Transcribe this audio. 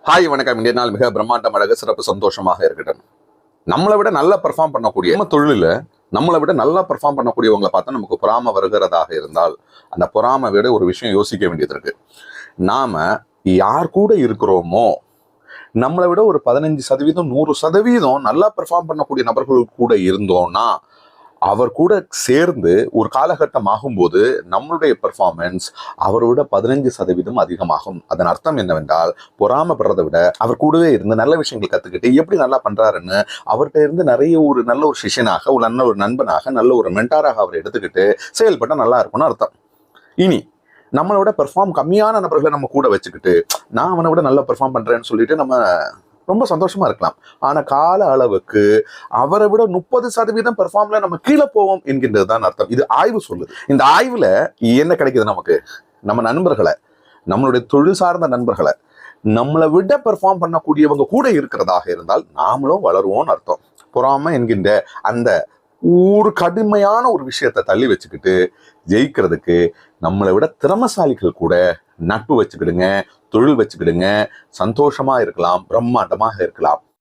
Hi வணக்கம். இன்றைய நாள் மிக பிரம்மாண்டமாக சிறப்பு சந்தோஷமாக இருக்கட்டும். நம்மளை விட நல்லா பெர்ஃபார்ம் பண்ணக்கூடிய நம்ம தொழில நம்மளை விட நல்லா பெர்ஃபார்ம் பண்ணக்கூடியவங்களை பார்த்தா நமக்கு பொறாம வருகிறதாக இருந்தால் அந்த பொறாமை விட ஒரு விஷயம் யோசிக்க வேண்டியது இருக்கு. நாம யார் கூட இருக்கிறோமோ நம்மளை விட ஒரு 15% 100% நல்லா பெர்ஃபார்ம் பண்ணக்கூடிய நபர்கள் கூட இருந்தோம்னா அவர் கூட சேர்ந்து ஒரு காலகட்டம் ஆகும்போது நம்மளுடைய பெர்ஃபார்மன்ஸ் அவரோட 15% அதிகமாகும். அதன் அர்த்தம் என்னவென்றால், பொறாமப்படுறதை விட அவர் கூடவே இருந்து நல்ல விஷயங்கள் கத்துக்கிட்டு எப்படி நல்லா பண்றாருன்னு அவர்கிட்ட இருந்து நிறைய ஒரு நல்ல ஒரு சிஷ்யனாக, ஒரு நல்ல ஒரு நண்பனாக, நல்ல ஒரு மென்டாராக அவர் எடுத்துக்கிட்டு செயல்பட்ட நல்லா இருக்கும்னு அர்த்தம். இனி நம்மளோட பெர்ஃபார்ம் கம்மியான நபர்களை நம்ம கூட வச்சுக்கிட்டு நான் அவனை விட நல்லா பெர்ஃபார்ம் பண்றேன்னு சொல்லிட்டு நம்ம ரொம்ப சந்தோஷமா இருக்கலாம். ஆனா கால அளவுக்கு அவரை விட 30% பெர்ஃபார்ம்ல நம்ம கீழே போவோம் என்கின்றது தான் அர்த்தம். இது ஆய்வு சொல்லுது. இந்த ஆய்வுல என்ன கிடைக்குது நமக்கு? நம்ம நண்பர்களை, நம்மளுடைய தொழில் சார்ந்த நண்பர்களை நம்மளை விட பெர்ஃபார்ம் பண்ணக்கூடியவங்க கூட இருக்கிறதாக இருந்தால் நாமளும் வளருவோம்னு அர்த்தம். பொறாமை என்கின்ற அந்த ஒரு கடுமையான ஒரு விஷயத்தை தள்ளி வச்சுக்கிட்டு ஜெயிக்கிறதுக்கு நம்மளை விட திறமசாலிகள் கூட நட்பு வச்சுக்கிடுங்க, தொழில் வச்சுக்கிடுங்க, சந்தோஷமா இருக்கலாம், பிரம்மாண்டமாக இருக்கலாம்.